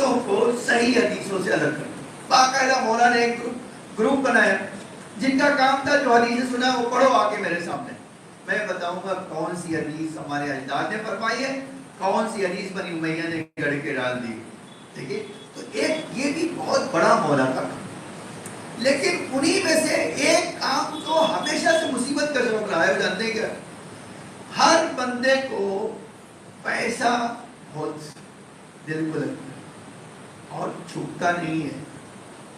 حدیثوں کو صحیح حدیثوں سے الگ کرنا. باقاعدہ مولا نے ایک گروپ بنایا جن کا کام تھا جو حدیث سنا وہ پڑھو آ کے میرے سامنے, میں بتاؤں گا کون سی حدیث ہمارے اجداد نے فرمائی ہے, کون سی حدیث بنی امیہ نے گڑھ کے ڈال دی. دیکھیے تو ایک یہ بھی بہت بڑا مولا کا کام, لیکن انہی میں سے ایک کام تو ہمیشہ سے مصیبت کا سبب رہا ہے. وہ جانتے ہیں کیا, ہر بندے کو پیسہ بہت دل کو لگتا ہے اور چھوٹتا نہیں ہے.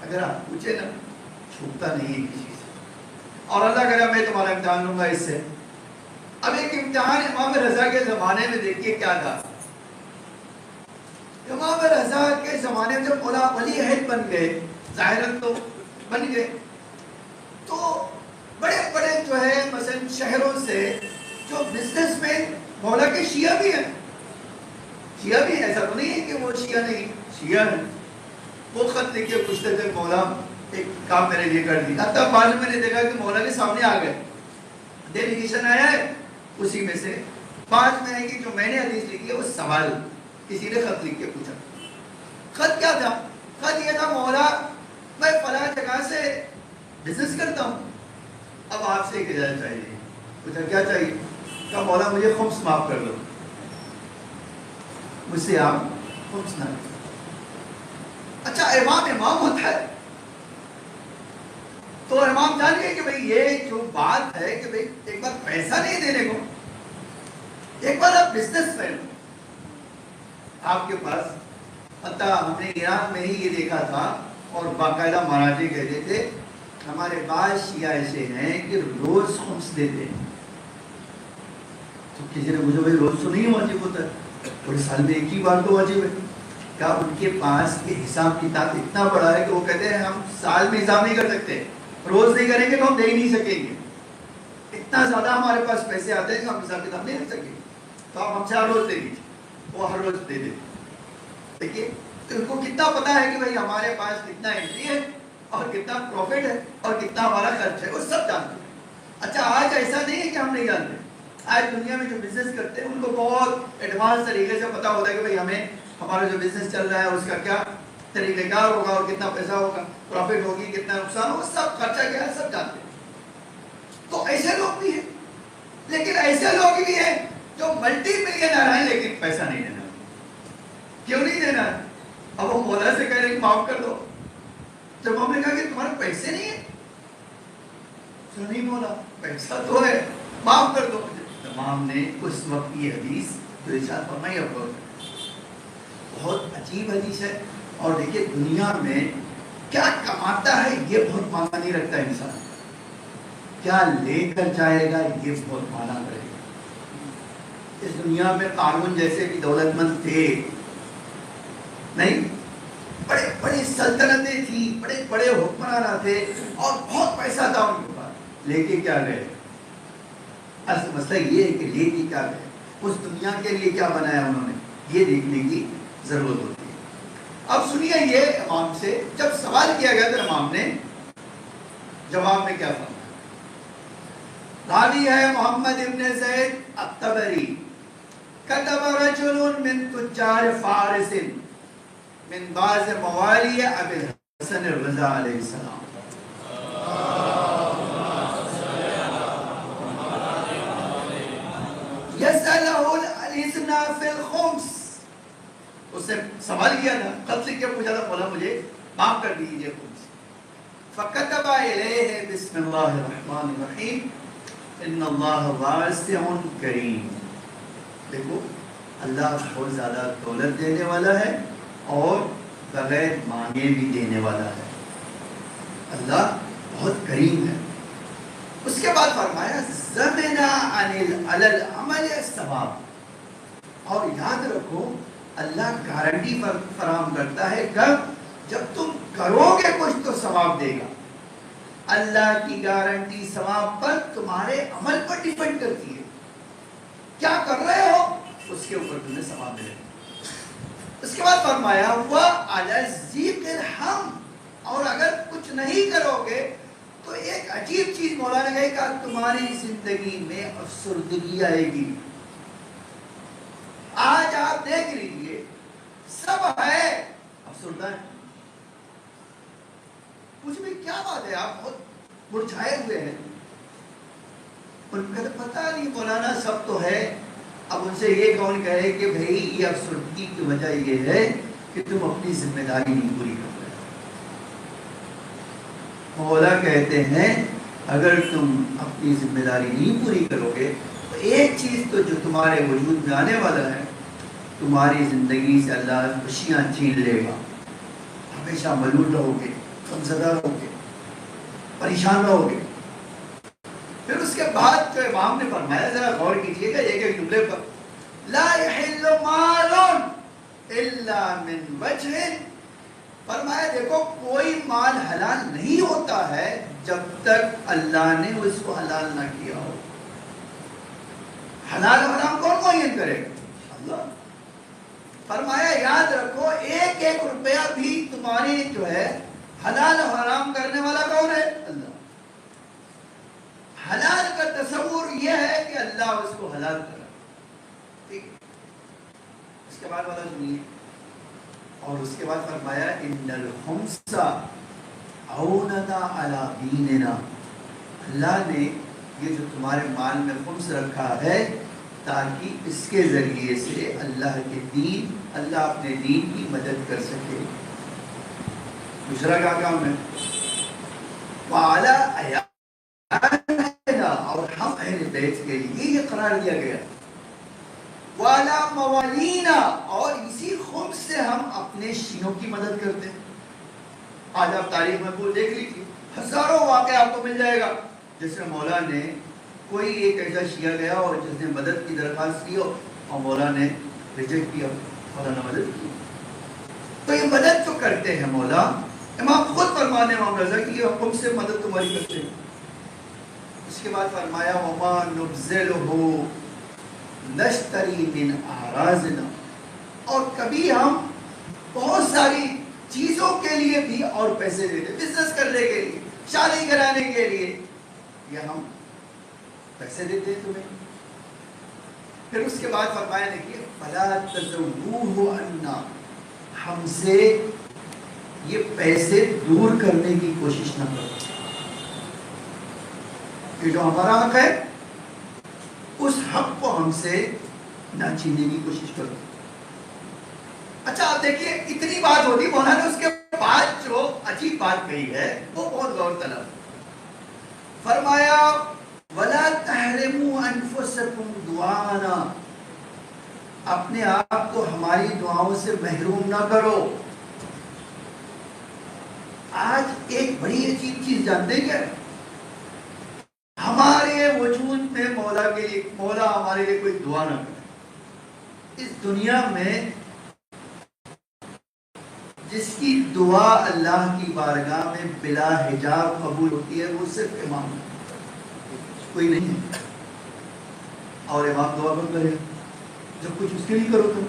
اگر آپ پوچھے نا, چھوٹتا نہیں ہے کسی سے. اور اللہ کرے میں تمہارا امتحان لوں گا اس سے. اب ایک امتحان امام رضا کے زمانے میں دیکھیے کیا تھا. امام رضا کے زمانے میں جب مولا ولی عہد بن گئے, ظاہراً تو بن گئے, تو بڑے بڑے جو ہے مثلا شہروں سے جو بزنس مین مولا کے شیعہ بھی ہیں, شیعہ بھی ایسا تو نہیں ہے کہ وہ شیعہ نہیں, شیعہ ہیں. وہ خط لکھ کے پوچھتے تھے مولا ایک کام میرے لیے کر دی. حتیٰ بعد میں نے دیکھا کہ مولا کے سامنے آ گئے, ڈیلیگیشن آیا ہے, اسی میں سے بعد میں ہے کہ جو میں نے حدیث لکھی ہے وہ سوال کسی نے خط لکھ کے پوچھا. خط کیا تھا؟ خط یہ تھا مولا میں فلاں جگہ سے بزنس کرتا ہوں, اب آپ سے ایک اجازت چاہیے. پوچھا کیا چاہیے؟ کہا مولا مجھے خمس معاف کر دو, مجھ سے آپ خمس نہ. اچھا امام ہوتا ہے تو امام جان گئے کہ بھئی یہ جو بات ہے کہ بھئی ایک بار پیسہ نہیں دینے کو, ایک بار آپ بزنس مین آپ کے پاس. حتیٰ ہم نے ایران میں ہی یہ دیکھا تھا اور باقاعدہ مہاراجے کہتے تھے ہمارے بعض شیعہ ایسے ہیں کہ روز خمس دیتے ہیں. تو کسی نے پوچھا بھائی روز تو نہیں واجب ہوتا ہے, پورے سال میں ایک ہی بار تو واجب ہے. کیا ان کے پاس کے حساب کتاب اتنا بڑا ہے کہ وہ کہتے ہیں ہم سال میں حساب نہیں کر سکتے, روز نہیں کریں گے تو ہم دے ہی نہیں سکیں گے. اتنا زیادہ ہمارے پاس پیسے آتے ہیں کہ ہم حساب کتاب نہیں کر سکیں گے, تو آپ ہم سے ہر روز دے دیجیے. وہ ہر روز دے دیتے. دیکھیے تو ان کو کتنا پتا ہے کہ بھائی ہمارے پاس کتنا انٹری ہے اور کتنا پروفٹ ہے اور کتنا ہمارا خرچ ہے, وہ سب جانتے ہیں. اچھا آج ایسا نہیں ہے کہ ہم نہیں جانتے. آج دنیا میں جو بزنس کرتے ہیں ان کو بہت ایڈوانس طریقے سے پتا ہوتا ہے کہ بھائی ہمیں ہمارا جو بزنس چل رہا ہے اس کا کیا طریقہ کار ہوگا اور کتنا پیسہ ہوگا, پروفٹ ہوگی, کتنا نقصان ہوگا, سب خرچہ کیا ہے سب جانتے ہیں. تو ایسے لوگ بھی ہیں, لیکن ایسے لوگ بھی ہیں جو ملٹی ملینر ہیں لیکن پیسہ نہیں دینا. کیوں نہیں دینا؟ اب وہ مولا سے کہہ رہے کہ معاف کر دو. جب ہم نے کہا کہ تمہارے پیسے نہیں ہیں, تو نہیں مولا پیسہ تو ہے, معاف کر دو. امام نے اس وقت کی حدیث جو ارشاد فرمائی اب بہت عجیب حدیث ہے. اور دیکھیے دنیا میں کیا کماتا ہے یہ بہت معنی رکھتا ہے انسان, کیا لے کر جائے گا یہ بہت معنی رکھے گا. اس دنیا میں قارون جیسے بھی دولت مند تھے نہیں, بڑے بڑی سلطنتیں تھیں, بڑے بڑے حکمران تھے اور بہت پیسہ تھا ان کے پاس, لے کے کیا گئے؟ اصل مسئلہ یہ ہے کہ لے کے کیا گئے, اس دنیا کے لیے کیا بنایا انہوں نے, یہ دیکھنے کی ضرورت ہوتی ہے. اب سنیے یہ امام سے جب سوال کیا گیا تو امام نے جواب میں کیا فرمایا. راوی ہے محمد ابن زید الطبری, کتب رجل من تجار فارس من بعض موالی ابی الحسن الرضا علیہ السلام. یسألہ الازنا فی الخمس, اس سے سوال کیا تھا, خط لکھ کے پوچھا تھا مولا مجھے معاف کر دیجیے خمس. فکتب الیہ بسم اللہ الرحمن الرحیم ان اللہ واسع کریم. دیکھو اللہ بہت زیادہ دولت دینے والا ہے اور بغیر مانگے بھی دینے والا ہے. اللہ بہت کریم ہے. اس کے بعد فرمایا زمنا علی العمل الثواب, اور یاد رکھو اللہ گارنٹی فراہم کرتا ہے کب؟ جب تم کرو گے کچھ تو ثواب دے گا. اللہ کی گارنٹی ثواب پر تمہارے عمل پر ڈیپینڈ کرتی ہے. کیا کر رہے ہو اس کے اوپر تمہیں ثواب ملے گا. اس کے بعد فرمایا وَعَلَى الذِّقِ الْحَمْدِ, اور اگر کچھ نہیں کرو گے تو ایک عجیب چیز مولا نے کہی کہ تمہاری زندگی میں افسردگی آئے گی. آج آپ دیکھ لیجئے سب ہے سنتا ہے؟ مجھے بھی کیا بات ہے، آپ بہت مرجھائے ہوئے ہیں. ان کو کہتے پتہ نہیں مولانا سب تو ہے، اب ان سے یہ کون کہے کہ بھئی یہ افسردگی کی وجہ یہ ہے کہ تم اپنی ذمہ داری نہیں پوری کر رہے. مولا کہتے ہیں اگر تم اپنی ذمہ داری نہیں پوری کرو گے تو ایک چیز تو جو تمہارے وجود میں آنے والا ہے، تمہاری زندگی سے اللہ خوشیاں چھین لے گا. ہمیشہ ملول رہو گے، غمزدہ رہو گے، پریشان رہو گے. پھر اس کے بعد جو امام نے فرمایا، ذرا غور کیجئے گا ایک ایک جملے پر، لا یحل مال الا من وجہ. فرمایا دیکھو کوئی مال حلال نہیں ہوتا ہے جب تک اللہ نے اس کو حلال نہ کیا ہو. حلال و حرام کون معین کرے گا؟ اللہ. فرمایا یاد رکھو ایک ایک روپیہ بھی تمہاری جو ہے حلال و حرام کرنے والا کون ہے؟ اللہ. حلال کا تصور یہ ہے کہ اللہ اس کو حلال کرا. ٹھیک ہے، اس کے بعد والا سنیے. اور اس کے بعد فرمایا ان الخمس عوننا علی دیننا. اللہ نے یہ جو تمہارے مال میں خمس رکھا ہے تاکہ اس کے ذریعے سے اللہ کے دین، اللہ اپنے دین کی مدد کر سکے. دوسرا کیا کام ہے؟ وعلی عیالنا، اور ہم اہل بیت کے لیے یہ قرار دیا گیا. والا موالینا، اور اسی خمس سے ہم اپنے شینوں کی مدد کرتے ہیں. آج آپ تاریخ میں پور دیکھ لیجیے، ہزاروں واقعہ آپ کو مل جائے گا جس میں مولا نے کوئی ایک ایسا شیعہ گیا اور جس نے مدد کی درخواست کی اور مولا نے ریجیکٹ کیا، مولا نے مدد کی. تو یہ مدد جو کرتے ہیں مولا، امام خود فرمانے امام رضا کی یہ خمس سے مدد تمہاری کرتے ہیں. اس کے بعد فرمایا وما نبذلہ نشتری من اعراضنا، اور کبھی ہم بہت ساری چیزوں کے لیے بھی اور پیسے دیتے، بزنس کرنے کے لیے، شادی کرانے کے لیے، یہ ہم پیسے دیتے ہیں تمہیں. پھر اس کے بعد فرمایا دیکھیے فلا تزووہ عنا، ہم سے یہ پیسے دور کرنے کی کوشش نہ کرو. یہ جو ہمارا حق ہے اس حق کو ہم سے نہ چھیننے کی کوشش کرو. اچھا آپ دیکھیے اتنی بات ہوتی، مولانا نے اس کے بعد جو عجیب بات کہی ہے وہ بہت غور طلب. فرمایا وَلَا تَحْرِمُوا أَنفُسَكُمْ دُعَاءَنَا، اپنے آپ کو ہماری دعاؤں سے محروم نہ کرو. آج ایک بڑی عجیب چیز جانتے ہیں کیا؟ ہمارے وجود میں مولا کے لیے، مولا ہمارے لیے کوئی دعا نہ کرے. اس دنیا میں جس کی دعا اللہ کی بارگاہ میں بلا حجاب قبول ہوتی ہے وہ صرف امام ہے، کوئی نہیں ہے. اور امام دعا کون کرے؟ جب کچھ اس کے لیے کرو تم.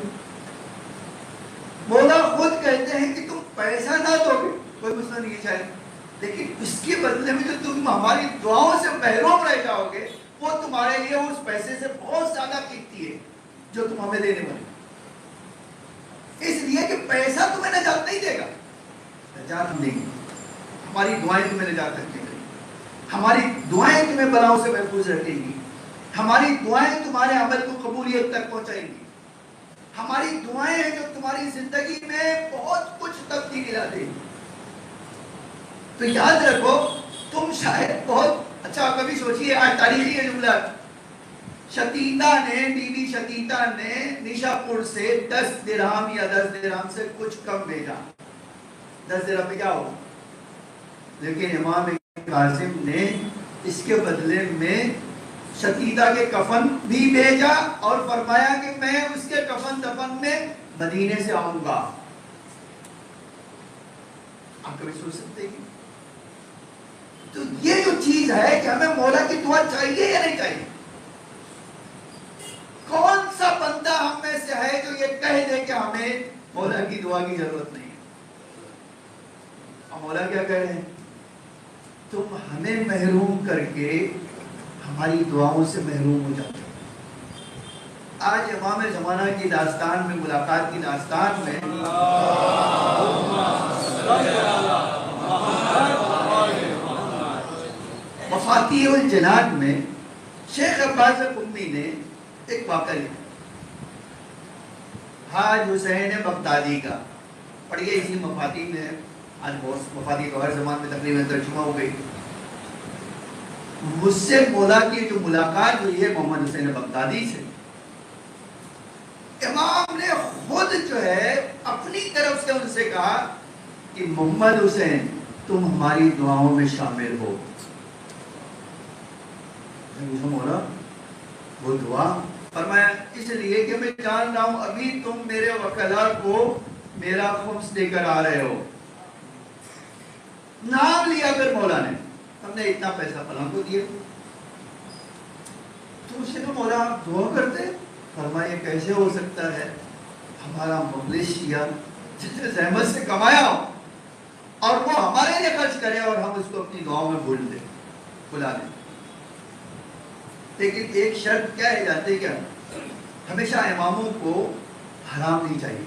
مولا خود کہتے ہیں کہ تم پیسہ نہ دو گے کوئی مسئلہ نہیں ہے شاید، لیکن اس کے بدلے میں جو تم ہماری دعاؤں سے محروم رہ جاؤ گے وہ تمہارے لیے اس پیسے سے بہت زیادہ قیمتی ہے جو تم ہمیں دینے والے. اس لیے کہ پیسہ تمہیں نجات نہیں دے گا، نجات ہم دیں گے. ہماری دعائیں تمہیں نجات رکھیں گی، ہماری دعائیں تمہیں بلاؤں سے محفوظ رکھیں گی، ہماری دعائیں تمہارے عمل کو قبولیت تک پہنچائیں گی، ہماری دعائیں ہیں جو تمہاری زندگی میں بہت کچھ تبدیلی لا دیں گی. تو یاد رکھو تم شاید بہت اچھا کبھی سوچیے، آج تاریخی یہ جملہ، شتیتا نے، بی بی شتیتا نے نیشا پور سے 10 درہم یا 10 درہم سے کچھ کم بھیجا. 10 درہم میں کیا ہو، لیکن امام کاظم نے اس کے بدلے میں شتیتا کے کفن بھی بھیجا اور فرمایا کہ میں اس کے کفن دفن میں مدینے سے آؤں گا. آپ کبھی سوچ سکتے ہیں؟ تو یہ جو چیز ہے کہ ہمیں مولا کی دعا چاہیے یا نہیں چاہیے؟ کون سا بندہ ہم میں سے ہے جو یہ کہہ دے کہ ہمیں مولا کی دعا کی ضرورت نہیں ہے؟ اور مولا کیا کہہ رہے ہیں؟ تم ہمیں محروم کر کے ہماری دعاؤں سے محروم ہو جاتے. آج امام زمانہ کی داستان میں، ملاقات کی داستان میں مفاتیح الجنان میں شیخ عباس قمی نے ایک واقعہ لکھا، حاج حسین بغدادی کا، پڑھیے اسی مفاتیح میں، آج بہت مفاتیح تو ہر زمان میں تقریباً ترجمہ ہو گئی۔ مجھ سے مولا کی جو ملاقات ہوئی ہے محمد حسین بغدادی سے، امام نے خود جو ہے اپنی طرف سے ان سے کہا کہ محمد حسین تم ہماری دعاؤں میں شامل ہو۔ مولا وہ دعا فرمایا اس لیے کہ میں جان رہا ہوں ابھی تم میرے وکلا کو میرا خمس دے کر آ رہے ہو۔ نام لیا پھر مولا نے، ہم نے اتنا پیسہ فلاں کو دیا۔ تو اسے تو مولا آپ دعا کرتے؟ فرمایا کیسے ہو سکتا ہے، ہمارا مخلص شیعہ جتنے زحمت سے کمایا ہو اور وہ ہمارے لیے خرچ کرے اور ہم اس کو اپنی دعاؤں میں بلا دیں۔ لیکن ایک شرط کیا ہے جانتے کیا؟ ہمیشہ اماموں کو حرام نہیں چاہیے،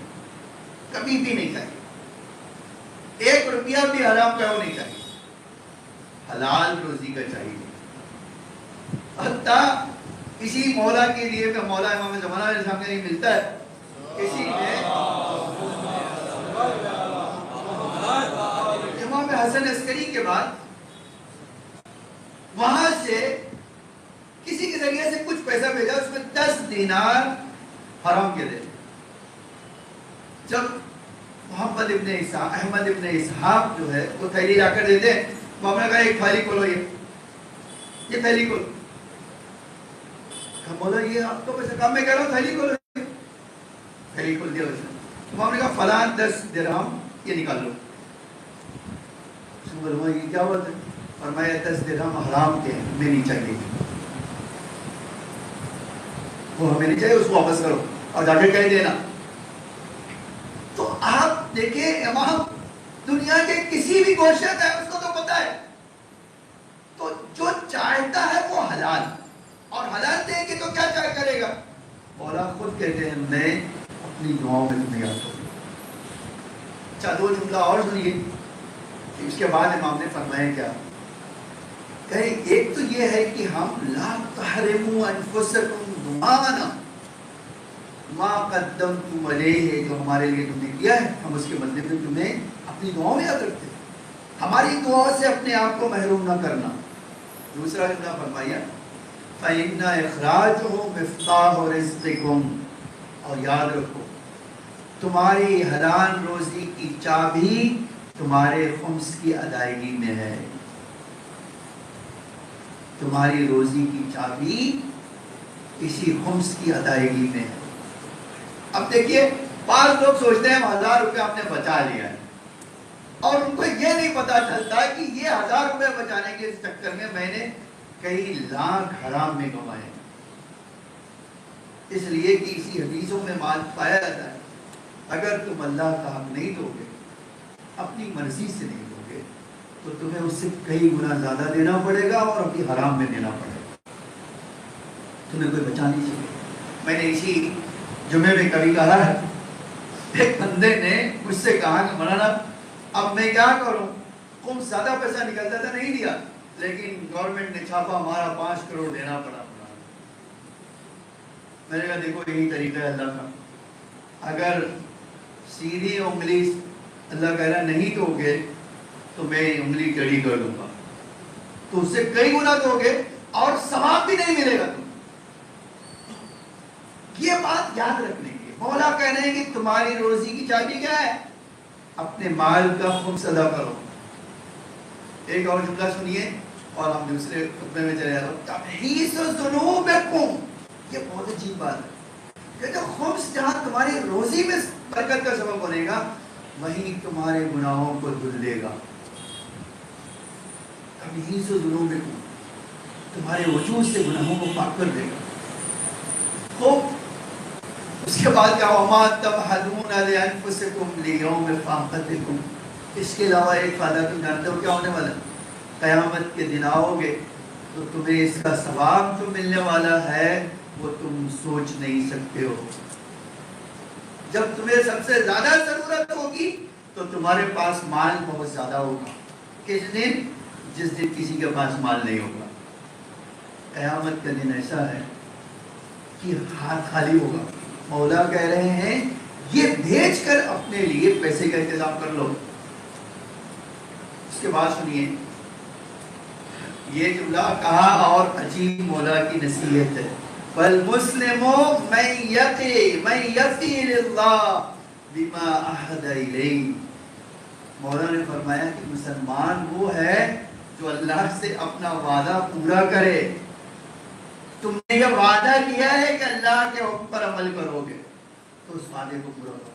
کبھی بھی نہیں چاہیے، 1 روپیہ بھی حرام کا نہیں چاہیے، حلال روزی کا چاہیے۔ حتیٰ اسی مولا کے لیے کہ مولا امام زمانہ علیہ السلام کے لیے ملتا ہے، کسی نے امام حسن عسکری کے بعد وہاں سے کسی کے ذریعے سے کچھ پیسہ بھیجا، اس میں 10 دینار حرام کے دے۔ جب محمد ابن اسحاق، احمد ابن اسحاق جو ہے وہ تھیلی لا کر دیتے، محمد نے کہا ایک تھیلی کھولو، یہ تھیلی کھولو۔ مولا یہ آپ کو پیسہ کام میں کہہ رہا ہوں، تھیلی کھولو۔ تھیلی کھول دیا اس نے، محمد نے کہا فلاں 10 درہم یہ نکال لو۔ اس نے بولا یہ کیا بات ہے؟ فرمایا 10 درہم حرام کے ہیں، ہمیں نہیں چاہیے، وہ ہمیں نہیں چاہیے، اس کو واپس کرو اور جا کے کہہ دینا۔ تو آپ دیکھیں امام دنیا کے کسی بھی گوشے کا ہے، اس کو تو پتا ہے، تو جو چاہتا ہے وہ حلال، اور حلال دیں گے تو کیا چاہ کرے گا؟ مولا خود کہتے ہیں میں اپنی دعاؤں میں تمہیں یاد کروں۔ اچھا 2 جملہ اور سنیے، اس کے بعد امام نے فرمایا کیا؟ کہیں ایک تو یہ ہے کہ ہم لا تحرموا انفسکم دعاءنا ما قدمتم علیہ، جو ہمارے لیے تم نے کیا ہے ہم اس کے بدلے میں تمہیں اپنی دعاؤں میں یاد رکھتے ہیں، ہماری دعاؤں سے اپنے آپ کو محروم نہ کرنا۔ دوسرا جملہ فرمایا فَإِنَّ إِخْرَاجُهُ مِفْتَاحُ رِزْقِكُمْ، اور یاد رکھو تمہاری حلال روزی کی چابی تمہارے خمس کی ادائیگی میں ہے، تمہاری روزی کی چابی اسی خمس کی ادائیگی میں ہے۔ اب دیکھیے بعض لوگ سوچتے ہیں 1000 روپے ہم نے بچا لیا ہے، اور ان کو یہ نہیں پتا چلتا کہ یہ 1000 روپے بچانے کے چکر میں میں نے کئی لاکھ حرام میں کمائے، اس لیے کہ اسی حدیثوں میں مال پایا جاتا ہے اگر تم اللہ کا حق نہیں دو گے، اپنی مرضی سے نہیں دو گے، تو تمہیں اس سے کئی گنا زیادہ دینا پڑے گا اور اپنی حرام میں دینا پڑے گا، تمہیں کوئی بچا نہیں سکے۔ میں نے اسی جمعے میں کبھی کہا ہے، ایک بندے نے مجھ سے کہا کہ مولانا اب میں کیا کروں، خمس زیادہ پیسہ نکلتا تھا نہیں دیا، لیکن گورنمنٹ نے چھاپا مارا 5 کروڑ دینا پڑا۔ میں نے کہا دیکھو یہی طریقہ ہے اللہ کا، اگر سیدھی انگلی اللہ کہہ رہا نہیں دو گے تو میں انگلی ٹیڑھی کر دوں گا، تو اس سے کئی گنا دو گے اور ثواب بھی نہیں ملے گا تم۔ یہ بات یاد رکھنے کی، مولا کہہ رہے ہیں کہ تمہاری روزی کی چابی کیا ہے؟ اپنے مال کا خمس ادا کرو۔ ایک اور جملہ سنیے اور ہم دوسرے خطبے میں چلے جاتے ہیں، تمحیص ذنوبکم، یہ بہت عجیب بات ہے کہ خمس جہاں تمہاری روزی میں برکت کا سبب بنے گا وہیں تمہارے گناہوں کو دھل دے گا۔ تمحیص ذنوبکم، تمہارے وجود سے گناہوں کو پاک کر دے گا۔ خوب اس کے بعد کہا وما تمہدون لانفسکم لیوم فاقتکم، اس کے علاوہ ایک فائدہ تم جانتے ہو کیا ہونے والا ہے؟ قیامت کے دن آؤ گے تو تمہیں اس کا ثواب جو ملنے والا ہے وہ تم سوچ نہیں سکتے ہو۔ جب تمہیں سب سے زیادہ ضرورت ہوگی تو تمہارے پاس مال بہت زیادہ ہوگا. کس دن؟ جس دن کسی کے پاس مال نہیں ہوگا. قیامت کا دن ایسا ہے کہ ہاتھ خالی ہوگا. مولا کہہ رہے ہیں یہ بھیج کر اپنے لیے پیسے کا انتظام کر لو. اس کے بعد سنیے یہ جملہ کہا اور عجیب مولا کی نصیحت ہے. فالمسلم من یفی للہ بما عہد الیہ. مولا نے فرمایا کہ مسلمان وہ ہے جو اللہ سے اپنا وعدہ پورا کرے. تم نے یہ وعدہ کیا ہے کہ اللہ کے حکم پر عمل کرو گے تو اس وعدے کو پورا کرو.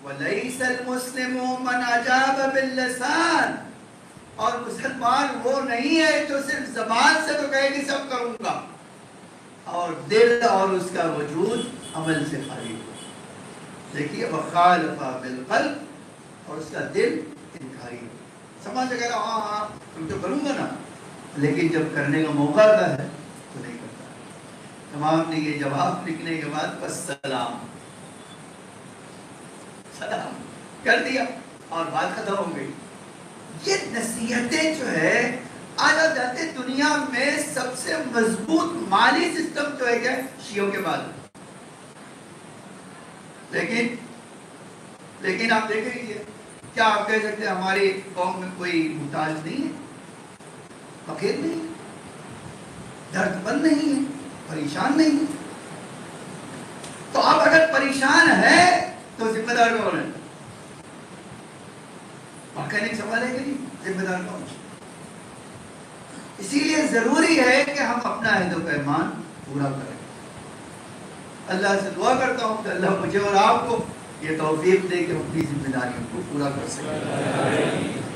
وَلَيْسَ الْمُسْلِمُ مَنْ أَجَابَ بِاللِّسَانِ. اور مسلمان وہ نہیں ہے جو صرف زبان سے تو کہے کہ سب کروں گا اور دل اور اس کا وجود عمل سے خالی ہو. دیکھیے وَخَالَفَ بِالْقَلْبِ. اور اس کا دل انکاری ہو. سمجھ اگر ہاں ہاں تم تو کروں گا نا, لیکن جب کرنے کا موقع آتا ہے تو نہیں کرتا. تمام نے یہ جواب لکھنے کے بعد بس سلام کر دیا اور بات ختم ہو گئی. یہ نصیحتیں جو ہے آج آپ جانتے ہیں دنیا میں سب سے مضبوط مالی سسٹم جو ہے کیا شیعوں کے بعد. لیکن آپ دیکھیں کیا آپ کہہ سکتے ہیں ہماری قوم میں کوئی محتاج نہیں ہے, فقیر نہیں ہے, درد مند نہیں ہے, پریشان نہیں ہے. تو آپ اگر پریشان ہے تو ذمہ دار کون ہے؟ مکینک سوال ہے کہ نہیں, ذمہ دار کون ہے؟ اسی لیے ضروری ہے کہ ہم اپنا عہد و پیمان پورا کریں. اللہ سے دعا کرتا ہوں کہ اللہ مجھے اور آپ کو یہ توفیق دے کہ اپنی ذمہ داریوں کو پورا کر سکیں.